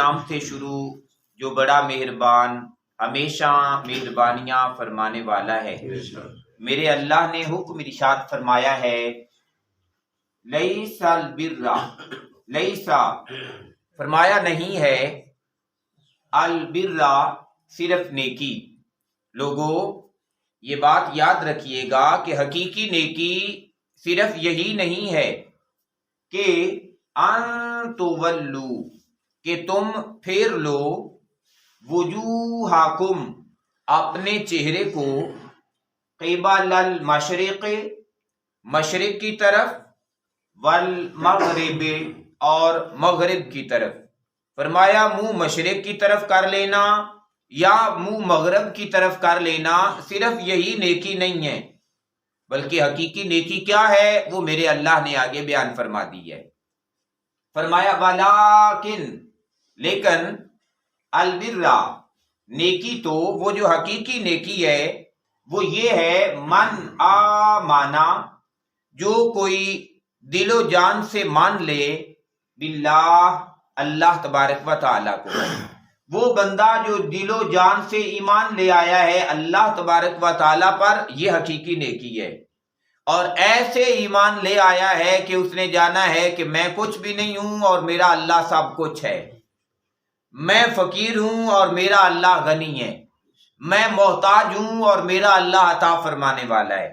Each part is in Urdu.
نام سے شروع جو بڑا مہربان ہمیشہ مہربانیاں فرمانے والا ہے۔ میرے اللہ نے حکم ارشاد فرمایا ہے، لیسا البر، لیسا فرمایا نہیں ہے، البر صرف نیکی۔ لوگو یہ بات یاد رکھیے گا کہ حقیقی نیکی صرف یہی نہیں ہے کہ ان تولو، کہ تم پھیر لو، وجوہکم اپنے چہرے کو، قبل المشرق مشرق کی طرف، والمغرب اور مغرب کی طرف۔ فرمایا منہ مشرق کی طرف کر لینا یا منہ مغرب کی طرف کر لینا صرف یہی نیکی نہیں ہے، بلکہ حقیقی نیکی کیا ہے وہ میرے اللہ نے آگے بیان فرما دی ہے۔ فرمایا ولیکن، لیکن، البر نیکی تو وہ جو حقیقی نیکی ہے وہ یہ ہے، من آمانا جو کوئی دل و جان سے مان لے، باللہ اللہ تبارک و تعالیٰ کو، وہ بندہ جو دل و جان سے ایمان لے آیا ہے اللہ تبارک و تعالیٰ پر، یہ حقیقی نیکی ہے۔ اور ایسے ایمان لے آیا ہے کہ اس نے جانا ہے کہ میں کچھ بھی نہیں ہوں اور میرا اللہ سب کچھ ہے، میں فقیر ہوں اور میرا اللہ غنی ہے، میں محتاج ہوں اور میرا اللہ عطا فرمانے والا ہے،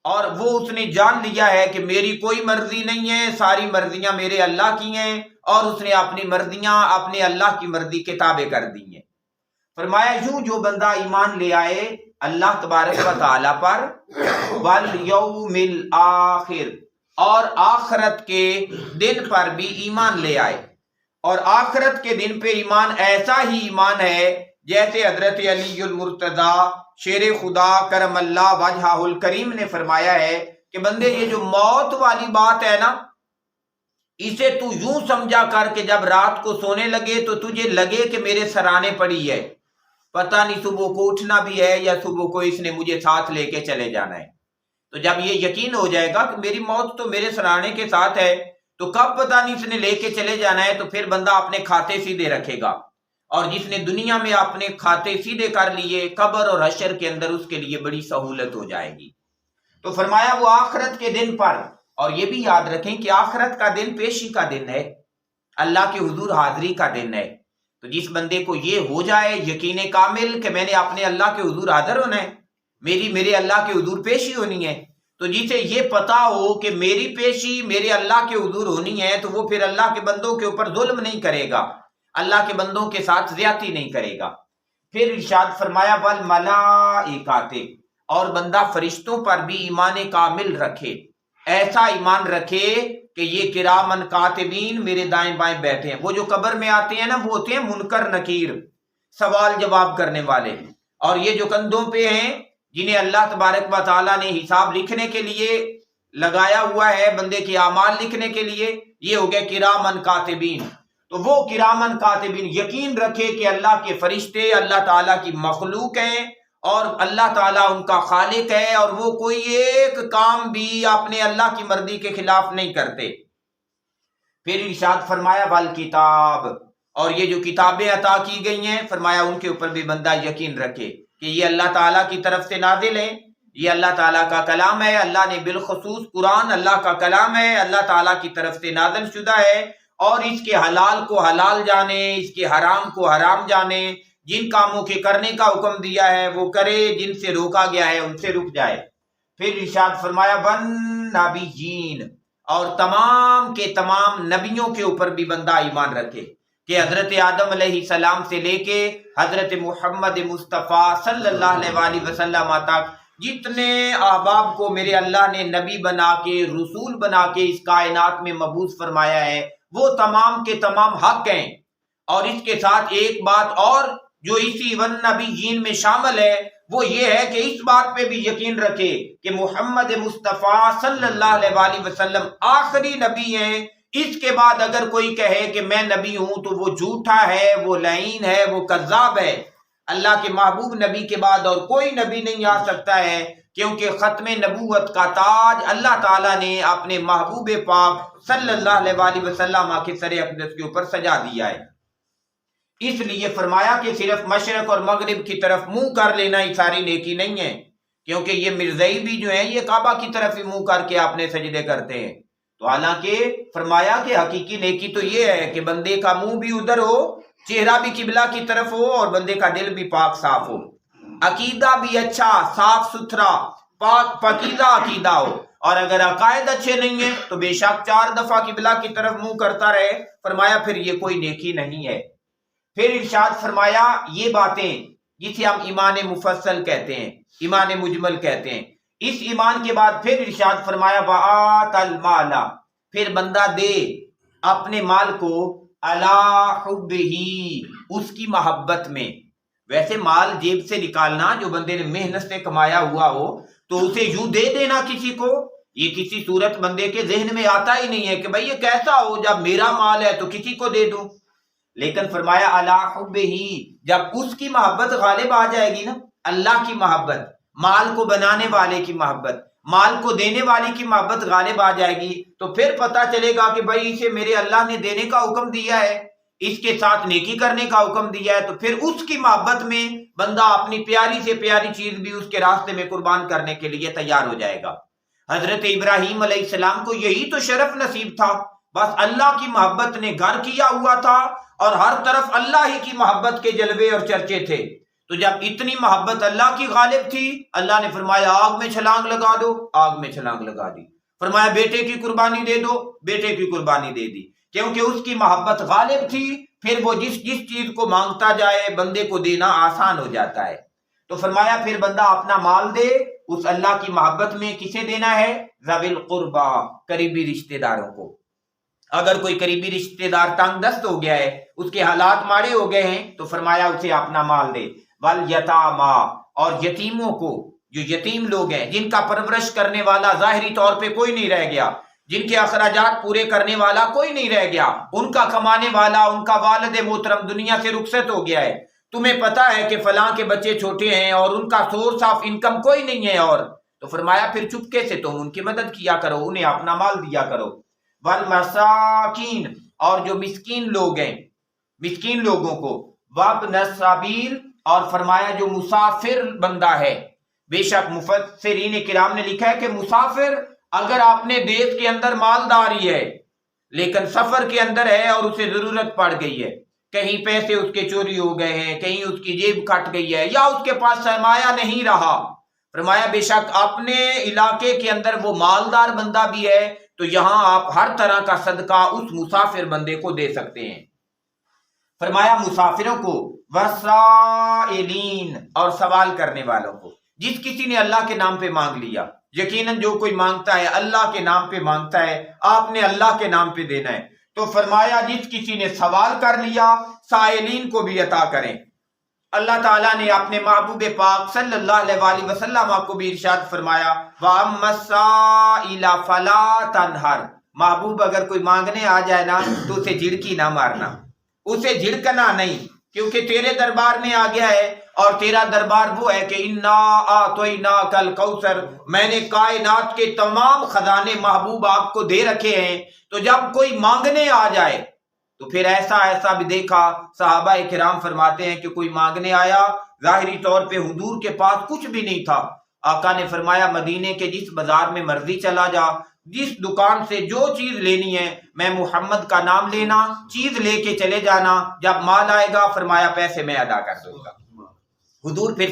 اور وہ اس نے جان لیا ہے کہ میری کوئی مرضی نہیں ہے، ساری مرضیاں میرے اللہ کی ہیں، اور اس نے اپنی مرضیاں اپنے اللہ کی مرضی کے تابع کر دی ہیں۔ فرمایا یوں جو بندہ ایمان لے آئے اللہ تبارک و تعالیٰ پر، والیوم الآخر اور آخرت کے دن پر بھی ایمان لے آئے، اور آخرت کے دن پہ ایمان ایسا ہی ایمان ہے جیسے حضرت علی المرتضی شیر خدا کرم اللہ وجہہ الکریم نے فرمایا ہے کہ بندے یہ جو موت والی بات ہے نا، اسے تو یوں سمجھا کر کہ جب رات کو سونے لگے تو تجھے لگے کہ میرے سرانے پڑی ہے، پتہ نہیں صبح کو اٹھنا بھی ہے یا صبح کو اس نے مجھے ساتھ لے کے چلے جانا ہے۔ تو جب یہ یقین ہو جائے گا کہ میری موت تو میرے سرانے کے ساتھ ہے، تو کب پتہ نہیں اس نے لے کے چلے جانا ہے، تو پھر بندہ اپنے کھاتے سیدھے رکھے گا، اور جس نے دنیا میں اپنے کھاتے سیدھے کر لیے، قبر اور حشر کے اندر اس کے لیے بڑی سہولت ہو جائے گی۔ تو فرمایا وہ آخرت کے دن پر، اور یہ بھی یاد رکھیں کہ آخرت کا دن پیشی کا دن ہے، اللہ کے حضور حاضری کا دن ہے۔ تو جس بندے کو یہ ہو جائے یقین کامل کہ میں نے اپنے اللہ کے حضور حاضر ہونا ہے، میرے اللہ کے حضور پیشی ہونی ہے، تو جسے یہ پتا ہو کہ میری پیشی میرے اللہ کے حضور ہونی ہے، تو وہ پھر اللہ کے بندوں کے اوپر ظلم نہیں کرے گا، اللہ کے بندوں کے ساتھ زیادتی نہیں کرے گا۔ پھر ارشاد فرمایا والملائکۃ، اور بندہ فرشتوں پر بھی ایمان کامل رکھے، ایسا ایمان رکھے کہ یہ کرامن کاتبین میرے دائیں بائیں بیٹھے ہیں۔ وہ جو قبر میں آتے ہیں نا، وہ ہوتے ہیں منکر نکیر، سوال جواب کرنے والے، اور یہ جو کندھوں پہ ہیں جنہیں اللہ تبارک و تعالیٰ نے حساب لکھنے کے لیے لگایا ہوا ہے، بندے کے اعمال لکھنے کے لیے، یہ ہو گئے کرامن کاتبین۔ تو وہ کرامن کاتبین یقین رکھے کہ اللہ کے فرشتے اللہ تعالیٰ کی مخلوق ہیں، اور اللہ تعالیٰ ان کا خالق ہے، اور وہ کوئی ایک کام بھی اپنے اللہ کی مرضی کے خلاف نہیں کرتے۔ پھر ارشاد فرمایا والکتاب، اور یہ جو کتابیں عطا کی گئی ہیں، فرمایا ان کے اوپر بھی بندہ یقین رکھے کہ یہ اللہ تعالیٰ کی طرف سے نازل ہیں، یہ اللہ تعالیٰ کا کلام ہے، اللہ نے بالخصوص قرآن اللہ کا کلام ہے، اللہ تعالیٰ کی طرف سے نازل شدہ ہے، اور اس کے حلال کو حلال جانے، اس کے حرام کو حرام جانے، جن کاموں کے کرنے کا حکم دیا ہے وہ کرے، جن سے روکا گیا ہے ان سے رک جائے۔ پھر ارشاد فرمایا والنبیین، اور تمام کے تمام نبیوں کے اوپر بھی بندہ ایمان رکھے کہ حضرت آدم علیہ السلام سے لے کے حضرت محمد مصطفیٰ صلی اللہ علیہ وآلہ وسلم تک جتنے احباب کو میرے اللہ نے نبی بنا کے، رسول بنا کے اس کائنات میں مبعوث فرمایا ہے، وہ تمام کے تمام حق ہیں۔ اور اس کے ساتھ ایک بات اور جو اسی والنبیین میں شامل ہے، وہ یہ ہے کہ اس بات پہ بھی یقین رکھے کہ محمد مصطفیٰ صلی اللہ علیہ وآلہ وسلم آخری نبی ہیں۔ اس کے بعد اگر کوئی کہے کہ میں نبی ہوں تو وہ جھوٹا ہے، وہ لعین ہے، وہ کذاب ہے۔ اللہ کے محبوب نبی کے بعد اور کوئی نبی نہیں آ سکتا ہے، کیونکہ ختم نبوت کا تاج اللہ تعالیٰ نے اپنے محبوب پاک صلی اللہ علیہ وآلہ وسلم کے سر اقدس کے اوپر سجا دیا ہے۔ اس لیے فرمایا کہ صرف مشرق اور مغرب کی طرف منہ کر لینا ہی ساری نیکی نہیں ہے، کیونکہ یہ مرزائی بھی جو ہیں یہ کعبہ کی طرف ہی منہ کر کے اپنے سجدے کرتے ہیں۔ تو حالانکہ فرمایا کہ حقیقی نیکی تو یہ ہے کہ بندے کا منہ بھی ادھر ہو، چہرہ بھی قبلہ کی طرف ہو، اور بندے کا دل بھی پاک صاف ہو، عقیدہ بھی اچھا صاف ستھرا پاک پاکیزہ عقیدہ ہو۔ اور اگر عقائد اچھے نہیں ہیں تو بے شک 4 دفعہ قبلہ کی طرف منہ کرتا رہے، فرمایا پھر یہ کوئی نیکی نہیں ہے۔ پھر ارشاد فرمایا یہ باتیں جسے ہم ایمان مفصل کہتے ہیں، ایمان مجمل کہتے ہیں، اس ایمان کے بعد پھر ارشاد فرمایا وَآتَ الْمَالَ، پھر بندہ دے اپنے مال کو عَلَىٰ حُبِّهِ، اس کی محبت میں۔ ویسے مال جیب سے نکالنا جو بندے نے محنت سے کمایا ہوا ہو تو اسے یوں دے دینا کسی کو، یہ کسی صورت بندے کے ذہن میں آتا ہی نہیں ہے کہ بھئی یہ کیسا ہو جب میرا مال ہے تو کسی کو دے دوں۔ لیکن فرمایا عَلَىٰ حُبِّهِ، جب اس کی محبت غالب آ جائے گی نا، اللہ کی محبت، مال کو بنانے والے کی محبت، مال کو دینے والے کی محبت غالب آ جائے گی، تو پھر پتہ چلے گا کہ بھئی اسے میرے اللہ نے دینے کا حکم دیا ہے، اس کے ساتھ نیکی کرنے کا حکم دیا ہے، تو پھر اس کی محبت میں بندہ اپنی پیاری سے پیاری چیز بھی اس کے راستے میں قربان کرنے کے لیے تیار ہو جائے گا۔ حضرت ابراہیم علیہ السلام کو یہی تو شرف نصیب تھا، بس اللہ کی محبت نے گھر کیا ہوا تھا اور ہر طرف اللہ ہی کی محبت کے جلوے اور چرچے تھے۔ تو جب اتنی محبت اللہ کی غالب تھی، اللہ نے فرمایا آگ میں چھلانگ لگا دو، آگ میں چھلانگ لگا دی۔ فرمایا بیٹے کی قربانی دے دو، بیٹے کی قربانی دے دی، کیونکہ اس کی محبت غالب تھی۔ پھر وہ جس چیز کو مانگتا جائے بندے کو دینا آسان ہو جاتا ہے۔ تو فرمایا پھر بندہ اپنا مال دے اس اللہ کی محبت میں، کسے دینا ہے؟ ذوی القربا، قریبی رشتہ داروں کو۔ اگر کوئی قریبی رشتہ دار تنگ دست ہو گیا ہے، اس کے حالات ماڑے ہو گئے ہیں، تو فرمایا اسے اپنا مال دے۔ والیتاما، اور یتیموں کو، جو یتیم لوگ ہیں جن کا پرورش کرنے والا ظاہری طور پہ کوئی نہیں رہ گیا، جن کے اخراجات پورے کرنے والا کوئی نہیں رہ گیا، ان کا کمانے والا، ان کا والد محترم دنیا سے رخصت ہو گیا ہے، تمہیں پتا ہے کہ فلاں کے بچے چھوٹے ہیں اور ان کا سورس آف انکم کوئی نہیں ہے، اور تو فرمایا پھر چپکے سے تم ان کی مدد کیا کرو، انہیں اپنا مال دیا کرو۔ والمساکین، اور جو مسکین لوگ ہیں، مسکین لوگوں کو، وابن السبیل، اور فرمایا جو مسافر بندہ ہے۔ بے شک مفسرین کرام نے لکھا ہے کہ مسافر اگر اپنے دیش کے اندر مالداری ہے لیکن سفر کے اندر ہے اور اسے ضرورت پڑ گئی ہے، کہیں پیسے اس کے چوری ہو گئے ہیں، کہیں اس کی جیب کٹ گئی ہے، یا اس کے پاس سرمایہ نہیں رہا، فرمایا بے شک اپنے علاقے کے اندر وہ مالدار بندہ بھی ہے، تو یہاں آپ ہر طرح کا صدقہ اس مسافر بندے کو دے سکتے ہیں۔ فرمایا مسافروں کو، وسائلین، اور سوال کرنے والوں کو، جس کسی نے اللہ کے نام پہ مانگ لیا، یقیناً جو کوئی مانگتا ہے اللہ کے نام پہ مانگتا ہے، آپ نے اللہ کے نام پہ دینا ہے، تو فرمایا جس کسی نے سوال کر لیا سائلین کو بھی عطا کریں۔ اللہ تعالیٰ نے اپنے محبوب پاک صلی اللہ علیہ وآلہ وسلم کو بھی ارشاد فرمایا وَأَمَّا السَّائِلَ فَلَا تَنْهَرْ، محبوب اگر کوئی مانگنے آ جائے نا تو اسے جھڑکی نہ مارنا، اسے جھڑکنا نہیں، کیونکہ تیرے دربار میں آ گیا ہے، اور تیرا دربار وہ ہے کہ اِنَّا أَعْطَيْنَاكَ الْكَوْثَرَ، میں نے کائنات کے تمام خزانے محبوب آپ کو دے رکھے ہیں۔ تو جب کوئی مانگنے آ جائے تو پھر ایسا بھی دیکھا، صحابہ کرام فرماتے ہیں کہ کوئی مانگنے آیا، ظاہری طور پہ حضور کے پاس کچھ بھی نہیں تھا، آقا نے فرمایا مدینے کے جس بازار میں مرضی چلا جا، جس دکان سے جو چیز لینی ہے میں محمد کا نام لینا، چیز لے کے چلے جانا، جب مال آئے گا فرمایا پیسے میں ادا کر دوں گا۔ حضور پھر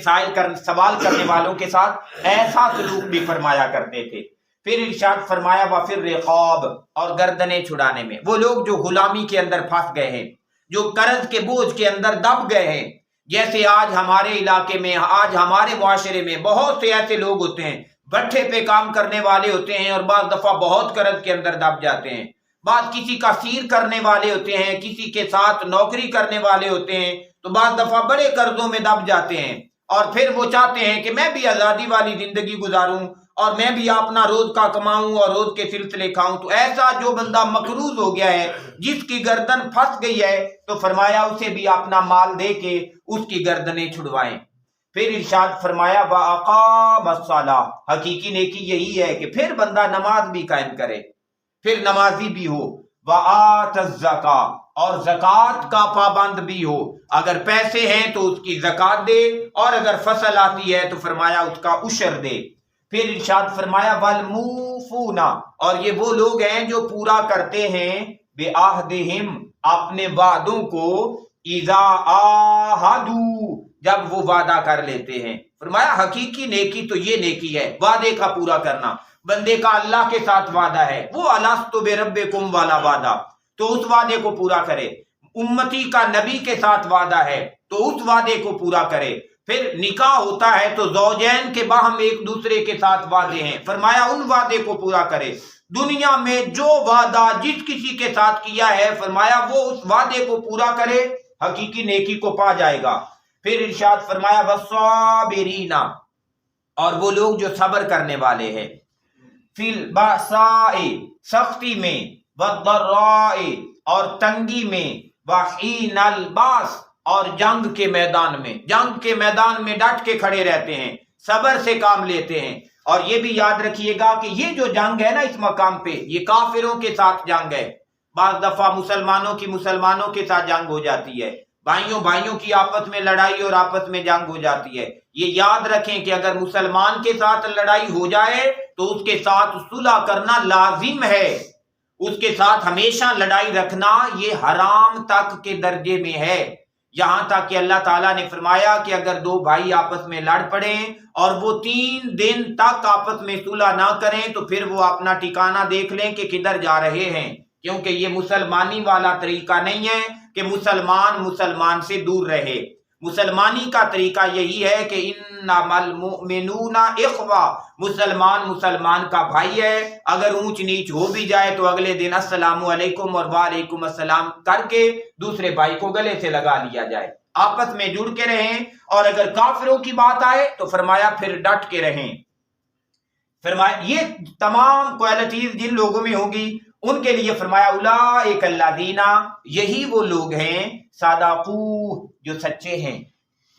سوال کرنے والوں کے ساتھ ایسا سلوک بھی فرمایا کرتے تھے۔ پھر ارشاد فرمایا وَفِي الرِّقَابِ، اور گردنیں چھڑانے میں، وہ لوگ جو غلامی کے اندر پھنس گئے ہیں، جو قرض کے بوجھ کے اندر دب گئے ہیں، جیسے آج ہمارے علاقے میں، آج ہمارے معاشرے میں بہت سے ایسے لوگ ہوتے ہیں، بٹھے پہ کام کرنے والے ہوتے ہیں اور بعض دفعہ بہت قرض کے اندر دب جاتے ہیں، بعض کسی کا سیر کرنے والے ہوتے ہیں، کسی کے ساتھ نوکری کرنے والے ہوتے ہیں، تو بعض دفعہ بڑے قرضوں میں دب جاتے ہیں، اور پھر وہ چاہتے ہیں کہ میں بھی آزادی والی زندگی گزاروں اور میں بھی اپنا روز کا کماؤں اور روز کے سلسلے کھاؤں۔ تو ایسا جو بندہ مقروض ہو گیا ہے، جس کی گردن پھنس گئی ہے، تو فرمایا اسے بھی اپنا مال دے کے اس کی گردنیں چھڑوائیں۔ پھر ارشاد فرمایا وَأَقَامَ الصَّلَاةَ، حقیقی نیکی یہی ہے کہ پھر بندہ نماز بھی قائم کرے، پھر نمازی بھی ہو، وَآتَ الزَّکَاةَ، اور زکوٰۃ کا پابند بھی ہو. اگر پیسے ہیں تو اس کی زکوٰۃ دے, اور اگر فصل آتی ہے تو فرمایا اس کا عشر دے. پھر ارشاد فرمایا والموفون, اور یہ وہ لوگ ہیں جو پورا کرتے ہیں بعہدہم, اپنے وعدوں کو, اذا عاہدوا, جب وہ وعدہ کر لیتے ہیں. فرمایا حقیقی نیکی تو یہ نیکی ہے, وعدے کا پورا کرنا. بندے کا اللہ کے ساتھ وعدہ ہے, وہ الستو بربکم والا وعدہ, تو اس وعدے کو پورا کرے. امتی کا نبی کے ساتھ وعدہ ہے تو اس وعدے کو پورا کرے. پھر نکاح ہوتا ہے تو زوجین کے باہم ایک دوسرے کے ساتھ وعدے ہیں, فرمایا ان وعدے کو پورا کرے. دنیا میں جو وعدہ جس کسی کے ساتھ کیا ہے, فرمایا وہ اس وعدے کو پورا کرے, حقیقی نیکی کو پا جائے گا. پھر ارشاد فرمایا والصابرین, اور وہ لوگ جو صبر کرنے والے ہیں, فی البأساء, سختی میں, والضراء, اور تنگی میں, وحین الباس, اور جنگ کے میدان میں, جنگ کے میدان میں ڈٹ کے کھڑے رہتے ہیں, صبر سے کام لیتے ہیں. اور یہ بھی یاد رکھیے گا کہ یہ جو جنگ ہے نا اس مقام پہ, یہ کافروں کے ساتھ جنگ ہے. بعض دفعہ مسلمانوں کے ساتھ جنگ ہو جاتی ہے, بھائیوں کی آپس میں لڑائی اور آپس میں جنگ ہو جاتی ہے. یہ یاد رکھیں کہ اگر مسلمان کے ساتھ لڑائی ہو جائے تو اس کے ساتھ صلح کرنا لازم ہے, اس کے ساتھ ہمیشہ لڑائی رکھنا یہ حرام تک کے درجے میں ہے. یہاں تک کہ اللہ تعالیٰ نے فرمایا کہ اگر دو بھائی آپس میں لڑ پڑیں اور وہ 3 دن تک آپس میں صلح نہ کریں تو پھر وہ اپنا ٹھکانہ دیکھ لیں کہ کدھر جا رہے ہیں, کیونکہ یہ مسلمانی والا طریقہ نہیں ہے کہ مسلمان سے دور رہے. مسلمانی کا طریقہ یہی ہے کہ انما المؤمنون اخوہ, مسلمان کا بھائی ہے. اگر اونچ نیچ ہو بھی جائے تو اگلے دن السلام علیکم اور وعلیکم السلام کر کے دوسرے بھائی کو گلے سے لگا لیا جائے, آپس میں جڑ کے رہیں. اور اگر کافروں کی بات آئے تو فرمایا پھر ڈٹ کے رہیں. فرمایا یہ تمام کوالٹیز جن لوگوں میں ہوگی ان کے لیے فرمایا اولئک الذین, یہی وہ لوگ ہیں, صدقوا, جو سچے ہیں,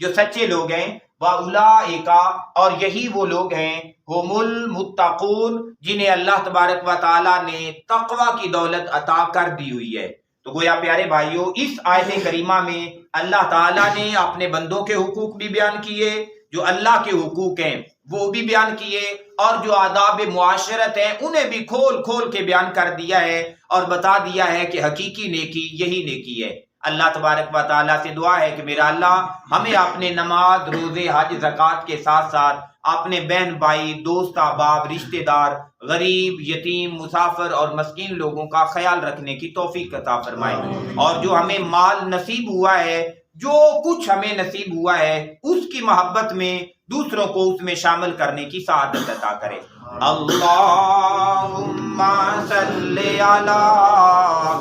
جو سچے لوگ ہیں, واولئک, اور یہی وہ لوگ ہیں, ہم المتقون, جنہیں اللہ تبارک و تعالی نے تقوی کی دولت عطا کر دی ہوئی ہے. تو گویا پیارے بھائیوں, اس آیت کریمہ میں اللہ تعالی نے اپنے بندوں کے حقوق بھی بیان کیے, جو اللہ کے حقوق ہیں وہ بھی بیان کیے, اور جو آداب معاشرت ہیں انہیں بھی کھول کے بیان کر دیا ہے, اور بتا دیا ہے کہ حقیقی نیکی یہی نیکی ہے. اللہ تبارک و تعالیٰ سے دعا ہے کہ میرا اللہ ہمیں اپنے نماز, روزے, حج, زکوٰۃ کے ساتھ ساتھ اپنے بہن بھائی, دوست احباب, رشتہ دار, غریب, یتیم, مسافر اور مسکین لوگوں کا خیال رکھنے کی توفیق عطا فرمائے. اور جو ہمیں مال نصیب ہوا ہے, جو کچھ ہمیں نصیب ہوا ہے, اس کی محبت میں دوسروں کو اس میں شامل کرنے کی سعادت عطا کرے. اللہم صلی علی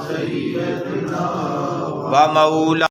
سیدنا و مولا